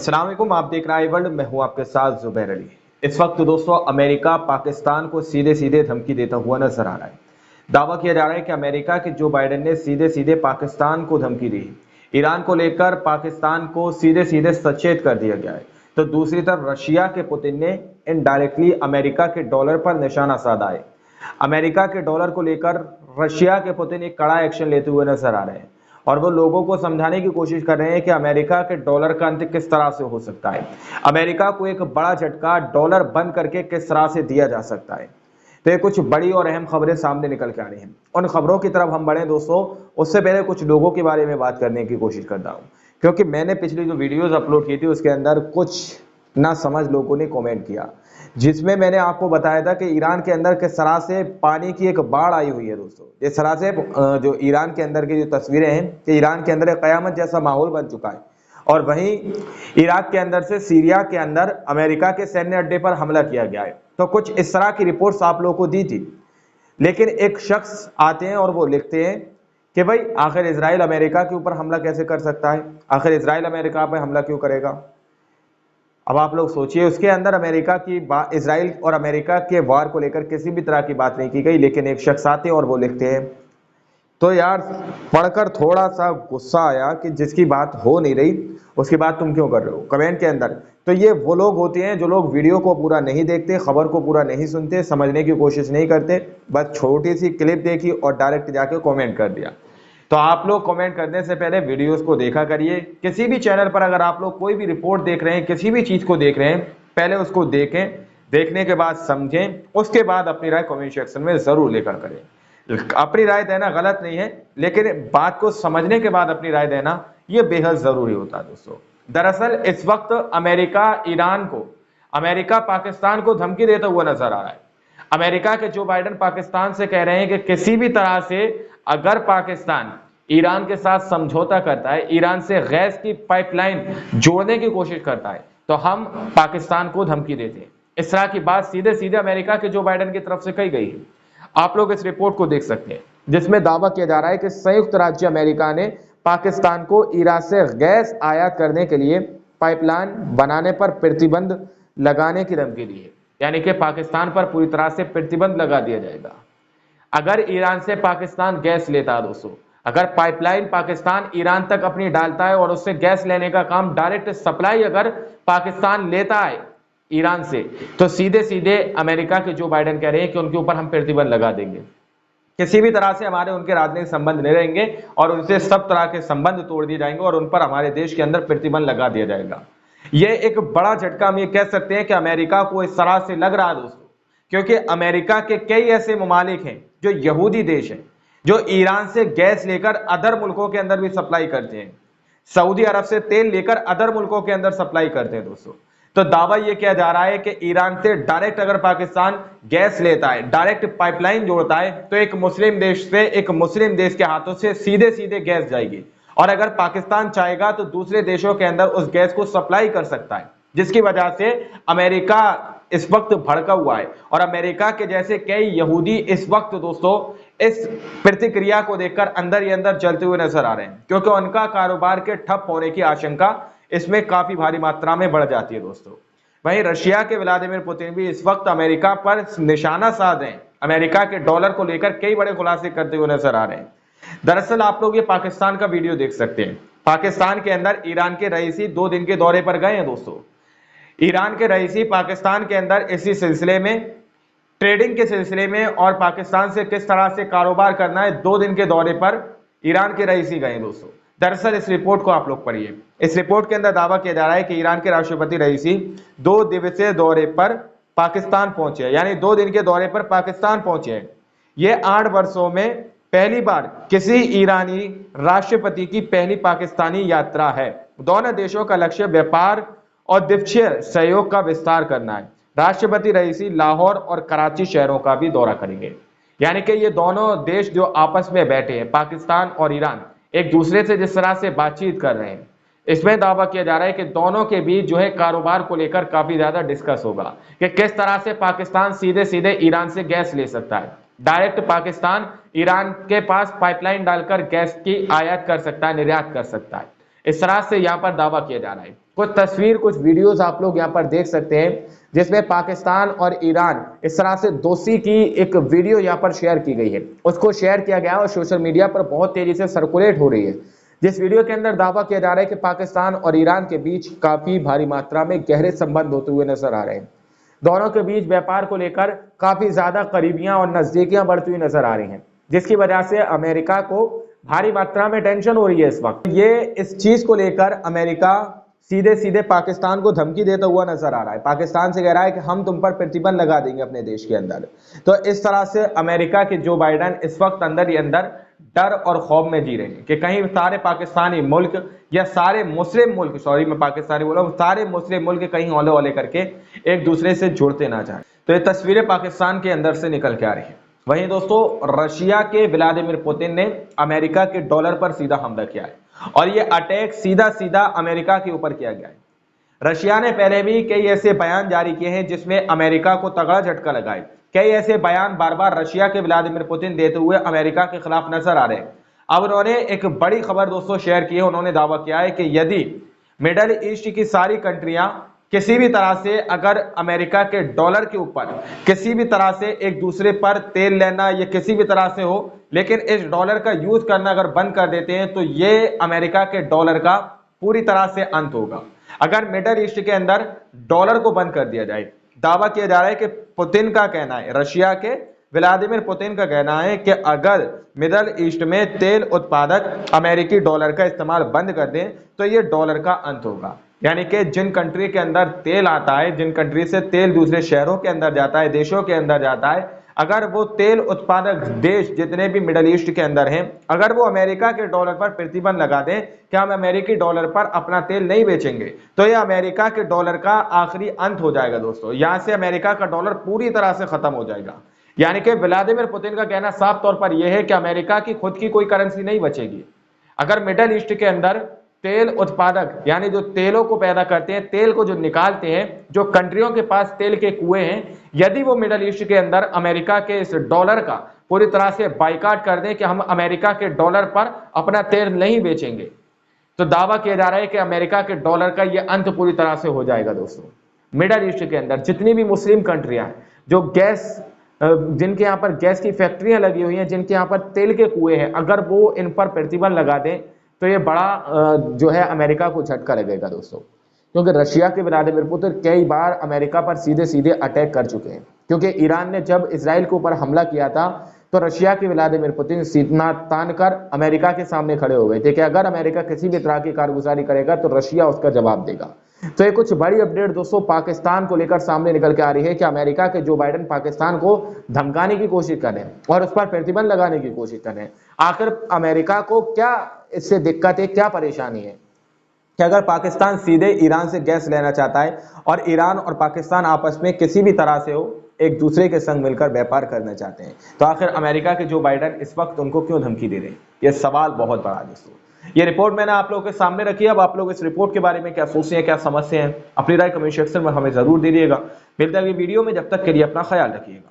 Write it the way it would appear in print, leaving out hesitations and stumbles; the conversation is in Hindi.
अस्सलाम वालेकुम, आप देख रहे हैं वर्ल्ड। मैं हूं आपके साथ जुबैर अली। इस वक्त दोस्तों अमेरिका पाकिस्तान को सीधे सीधे धमकी देता हुआ नजर आ रहा है। दावा किया जा रहा है कि अमेरिका के जो बाइडेन ने सीधे सीधे पाकिस्तान को धमकी दी। ईरान को लेकर पाकिस्तान को सीधे सीधे सचेत कर दिया गया है। तो दूसरी तरफ रशिया के पुतिन ने इनडायरेक्टली अमेरिका के डॉलर पर निशाना साधा है। अमेरिका के डॉलर को लेकर रशिया के पुतिन एक कड़ा एक्शन लेते हुए नजर आ रहे हैं और वो लोगों को समझाने की कोशिश कर रहे हैं कि अमेरिका के डॉलर का अंत किस तरह से हो सकता है। अमेरिका को एक बड़ा झटका डॉलर बंद करके किस तरह से दिया जा सकता है। तो ये कुछ बड़ी और अहम खबरें सामने निकल के आ रही हैं। उन खबरों की तरफ हम बढ़े दोस्तों, उससे पहले कुछ लोगों के बारे में बात करने की कोशिश करता हूँ, क्योंकि मैंने पिछली जो वीडियोज अपलोड की थी उसके अंदर कुछ ना समझ लोगों ने कमेंट किया, जिसमें मैंने आपको बताया था कि ईरान के अंदर किस तरह से पानी की एक बाढ़ आई हुई है दोस्तों। इस तरह से जो ईरान के अंदर की जो तस्वीरें हैं कि ईरान के अंदर एक कयामत जैसा माहौल बन चुका है। और वहीं इराक के अंदर से सीरिया के अंदर अमेरिका के सैन्य अड्डे पर हमला किया गया है। तो कुछ इस तरह की रिपोर्ट्स आप लोगों को दी थी, लेकिन एक शख्स आते हैं और वो लिखते हैं कि भाई आखिर इजराइल अमेरिका के ऊपर हमला कैसे कर सकता है, आखिर इजराइल अमेरिका पर हमला क्यों करेगा। अब आप लोग सोचिए, उसके अंदर अमेरिका की इजराइल और अमेरिका के वार को लेकर किसी भी तरह की बात नहीं की गई, लेकिन एक शख्स आते हैं और वो लिखते हैं। तो यार पढ़कर थोड़ा सा गुस्सा आया कि जिसकी बात हो नहीं रही उसकी बात तुम क्यों कर रहे हो कमेंट के अंदर। तो ये वो लोग होते हैं जो लोग वीडियो को पूरा नहीं देखते, खबर को पूरा नहीं सुनते, समझने की कोशिश नहीं करते, बस छोटी सी क्लिप देखी और डायरेक्ट जाके कमेंट कर दिया। तो आप लोग कमेंट करने से पहले वीडियोस को देखा करिए। किसी भी चैनल पर अगर आप लोग कोई भी रिपोर्ट देख रहे हैं, किसी भी चीज को देख रहे हैं, पहले उसको देखें, देखने के बाद समझें, उसके बाद अपनी राय कमेंट सेक्शन में जरूर लेकर करें। अपनी राय देना गलत नहीं है, लेकिन बात को समझने के बाद अपनी राय देना यह बेहद जरूरी होता है दोस्तों। दरअसल इस वक्त अमेरिका पाकिस्तान को धमकी देता हुआ नजर आ रहा है। अमेरिका के जो बाइडेन पाकिस्तान से कह रहे हैं कि किसी भी तरह से अगर पाकिस्तान ईरान के साथ समझौता करता है, ईरान से गैस की पाइपलाइन जोड़ने की कोशिश करता है, तो हम पाकिस्तान को धमकी देते हैं। इस तरह की बात सीधे सीधे अमेरिका के जो बाइडेन की तरफ से कही गई है। आप लोग इस रिपोर्ट को देख सकते हैं, जिसमें दावा किया जा रहा है कि संयुक्त राज्य अमेरिका ने पाकिस्तान को ईरान से गैस आयात करने के लिए पाइपलाइन बनाने पर प्रतिबंध लगाने की धमकी दी है। यानी कि पाकिस्तान पर पूरी तरह से प्रतिबंध लगा दिया जाएगा अगर ईरान से पाकिस्तान गैस लेता है दोस्तों। अगर पाइपलाइन पाकिस्तान ईरान तक अपनी डालता है और उससे गैस लेने का काम, डायरेक्ट सप्लाई अगर पाकिस्तान लेता है ईरान से, तो सीधे सीधे अमेरिका के जो बाइडेन कह रहे हैं कि उनके ऊपर हम प्रतिबंध लगा देंगे। किसी भी तरह से हमारे उनके राजनीतिक संबंध नहीं रहेंगे और उनसे सब तरह के संबंध तोड़ दिए जाएंगे और उन पर हमारे देश के अंदर प्रतिबंध लगा दिया जाएगा। यह एक बड़ा झटका हम ये कह सकते हैं कि अमेरिका को इस तरह से लग रहा है दोस्तों, क्योंकि अमेरिका के कई ऐसे ममालिक हैं जो यहूदी देश हैं, जो ईरान से गैस लेकर अदर मुल्कों के अंदर भी सप्लाई करते हैं। सऊदी अरब से तेल लेकर अदर मुल्कों के अंदर सप्लाई करते हैं दोस्तों। तो दावा यह किया जा रहा है कि ईरान से डायरेक्ट अगर पाकिस्तान गैस लेता है, डायरेक्ट पाइपलाइन जोड़ता है, तो एक मुस्लिम देश से एक मुस्लिम देश के हाथों से सीधे सीधे गैस जाएगी और अगर पाकिस्तान चाहेगा तो दूसरे देशों के अंदर उस गैस को सप्लाई कर सकता है, जिसकी वजह से अमेरिका इस वक्त भड़का हुआ है। और अमेरिका के जैसे कई यहूदी इस वक्त दोस्तों इस प्रतिक्रिया को देखकर अंदर ही अंदर जलते हुए नजर आ रहे हैं, क्योंकि उनका कारोबार के ठप होने की आशंका इसमें काफी भारी मात्रा में बढ़ जाती है दोस्तों। वहीं रशिया के व्लादिमीर पुतिन भी इस वक्त अमेरिका पर निशाना साध हैं, अमेरिका के डॉलर को लेकर कई बड़े खुलासे करते हुए नजर आ रहे हैं। दरअसल आप लोग ये पाकिस्तान का वीडियो देख सकते हैं। पाकिस्तान के अंदर ईरान के रईसी 2 दिन के दौरे पर गए हैं दोस्तों। ईरान के रईसी पाकिस्तान के अंदर इसी सिलसिले में, ट्रेडिंग के सिलसिले में और पाकिस्तान से किस तरह से कारोबार करना है, 2 दिन के दौरे पर ईरान के रईसी गए दोस्तों। दरअसल इस रिपोर्ट को आप लोग पढ़िए। इस रिपोर्ट के अंदर दावा किया जा रहा है कि ईरान के राष्ट्रपति रईसी 2 दिवसीय दौरे पर पाकिस्तान पहुंचे, यानी 2 दिन के दौरे पर पाकिस्तान पहुंचे। ये 8 वर्षों में पहली बार किसी ईरानी राष्ट्रपति की पहली पाकिस्तानी यात्रा है। दोनों देशों का लक्ष्य व्यापार और द्विपक्षीय सहयोग का विस्तार करना है। राष्ट्रपति रईसी लाहौर और कराची शहरों का भी दौरा करेंगे। यानी कि ये दोनों देश जो आपस में बैठे हैं, पाकिस्तान और ईरान, एक दूसरे से जिस तरह से बातचीत कर रहे हैं, इसमें दावा किया जा रहा है कि दोनों के बीच जो है कारोबार को लेकर काफी ज्यादा डिस्कस होगा कि किस तरह से पाकिस्तान सीधे सीधे ईरान से गैस ले सकता है। डायरेक्ट पाकिस्तान ईरान के पास पाइपलाइन डालकर गैस की आयात कर सकता है, निर्यात कर सकता है। इस तरह से यहाँ पर दावा किया जा रहा है। कुछ तस्वीर, कुछ वीडियोस आप लोग यहाँ पर देख सकते हैं, जिसमें पाकिस्तान और ईरान इस तरह से दोस्ती की एक वीडियो यहाँ पर शेयर की गई है। उसको शेयर किया गया और सोशल मीडिया पर बहुत तेजी से सर्कुलेट हो रही है। जिस वीडियो के अंदर दावा किया जा रहा है कि पाकिस्तान और ईरान के बीच काफी भारी मात्रा में गहरे संबंध होते हुए नजर आ रहे हैं। दोनों के बीच व्यापार को लेकर काफी ज्यादा करीबियां और नजदीकियां बढ़ती हुई नजर आ रही हैं, जिसकी वजह से अमेरिका को भारी मात्रा में टेंशन हो रही है इस वक्त। ये इस चीज को लेकर अमेरिका सीधे सीधे पाकिस्तान को धमकी देता हुआ नजर आ रहा है। पाकिस्तान से कह रहा है कि हम तुम पर प्रतिबंध लगा देंगे अपने देश के अंदर। तो इस तरह से अमेरिका के जो बाइडन इस वक्त अंदर ही अंदर डर और खौफ में जी रहे हैं कि कहीं सारे पाकिस्तानी मुल्क या सारे मुस्लिम मुल्क, सॉरी मैं पाकिस्तानी बोला हूं, सारे मुस्लिम मुल्क कहीं हौले हौले करके एक दूसरे से जुड़ते ना जाए। तो ये तस्वीरें पाकिस्तान के अंदर से निकल के आ रही है। वहीं दोस्तों, रशिया के व्लादिमीर पुतिन ने अमेरिका के डॉलर पर सीधा हमला किया है और ये अटैक सीधा सीधा अमेरिका के ऊपर किया गया है। रशिया ने पहले भी कई ऐसे बयान जारी किए हैं जिसमें अमेरिका को तगड़ा झटका लगा है। कई ऐसे बयान बार बार रशिया के व्लादिमीर पुतिन देते हुए अमेरिका के खिलाफ नजर आ रहे हैं। अब उन्होंने एक बड़ी खबर दोस्तों शेयर की है। उन्होंने दावा किया है कि यदि मिडल ईस्ट की सारी कंट्रियां किसी भी तरह से अगर अमेरिका के डॉलर के ऊपर किसी भी तरह से एक दूसरे पर तेल लेना या किसी भी तरह से हो, लेकिन इस डॉलर का यूज करना अगर बंद कर देते हैं तो ये अमेरिका के डॉलर का पूरी तरह से अंत होगा। अगर मिडल ईस्ट के अंदर डॉलर को बंद कर दिया जाए, दावा किया जा रहा है कि पुतिन का कहना है, रशिया के व्लादिमीर पुतिन का कहना है कि अगर मिडल ईस्ट में तेल उत्पादक अमेरिकी डॉलर का इस्तेमाल बंद कर दें तो ये डॉलर का अंत होगा। यानी कि जिन कंट्री के अंदर तेल आता है, जिन कंट्री से तेल दूसरे शहरों के अंदर जाता है, देशों के अंदर जाता है, अगर वो तेल उत्पादक देश जितने भी मिडल ईस्ट के अंदर हैं, अगर वो अमेरिका के डॉलर पर प्रतिबंध लगा दें कि हम अमेरिकी डॉलर पर अपना तेल नहीं बेचेंगे, तो ये अमेरिका के डॉलर का आखिरी अंत हो जाएगा दोस्तों। यहां से अमेरिका का डॉलर पूरी तरह से खत्म हो जाएगा। यानी कि व्लादिमीर पुतिन का कहना साफ तौर पर यह है कि अमेरिका की खुद की कोई करेंसी नहीं बचेगी। अगर मिडल ईस्ट के अंदर तेल उत्पादक यानी जो तेलों को पैदा करते हैं, तेल को जो निकालते हैं, जो कंट्रियों के पास तेल के कुएं हैं, यदि वो मिडल ईस्ट के अंदर अमेरिका के इस डॉलर का पूरी तरह से बाइकाट कर दें कि हम अमेरिका के डॉलर पर अपना तेल नहीं बेचेंगे, तो दावा किया जा रहा है कि अमेरिका के डॉलर का यह अंत पूरी तरह से हो जाएगा दोस्तों। मिडल ईस्ट के अंदर जितनी भी मुस्लिम कंट्रियां हैं, जो गैस जिनके यहाँ पर गैस की फैक्ट्रियां लगी हुई हैं, जिनके यहाँ पर तेल के कुएं हैं, अगर वो इन पर प्रतिबंध लगा दें तो ये बड़ा जो है अमेरिका को झटका लगेगा दोस्तों। क्योंकि रशिया के व्लादिमीर पुतिन कई बार अमेरिका पर सीधे सीधे अटैक कर चुके हैं। क्योंकि ईरान ने जब इजराइल के ऊपर हमला किया था तो रशिया के व्लादिमीर पुतिन सीना तान कर अमेरिका के सामने खड़े हो गए थे कि अगर अमेरिका किसी भी तरह की कारगुजारी करेगा तो रशिया उसका जवाब देगा। तो ये कुछ बड़ी अपडेट दोस्तों पाकिस्तान को लेकर सामने निकल के आ रही है कि अमेरिका के जो बाइडन पाकिस्तान को धमकाने की कोशिश कर रहे हैं और उस पर प्रतिबंध लगाने की कोशिश कर रहे हैं। आखिर अमेरिका को क्या इससे दिक्कत है, क्या परेशानी है कि अगर पाकिस्तान सीधे ईरान से गैस लेना चाहता है और ईरान और पाकिस्तान आपस में किसी भी तरह से हो एक दूसरे के संग मिलकर व्यापार करना चाहते हैं, तो आखिर अमेरिका के जो बाइडन इस वक्त उनको क्यों धमकी दे रहे हैं? यह सवाल बहुत बड़ा दोस्तों। ये रिपोर्ट मैंने आप लोगों के सामने रखी है। अब आप लोग इस रिपोर्ट के बारे में क्या सोचते हैं, क्या समझते हैं, अपनी राय कमेंट सेक्शन में हमें जरूर दीजिएगा। मिलते हैं अगली वीडियो में, जब तक के लिए अपना ख्याल रखिएगा।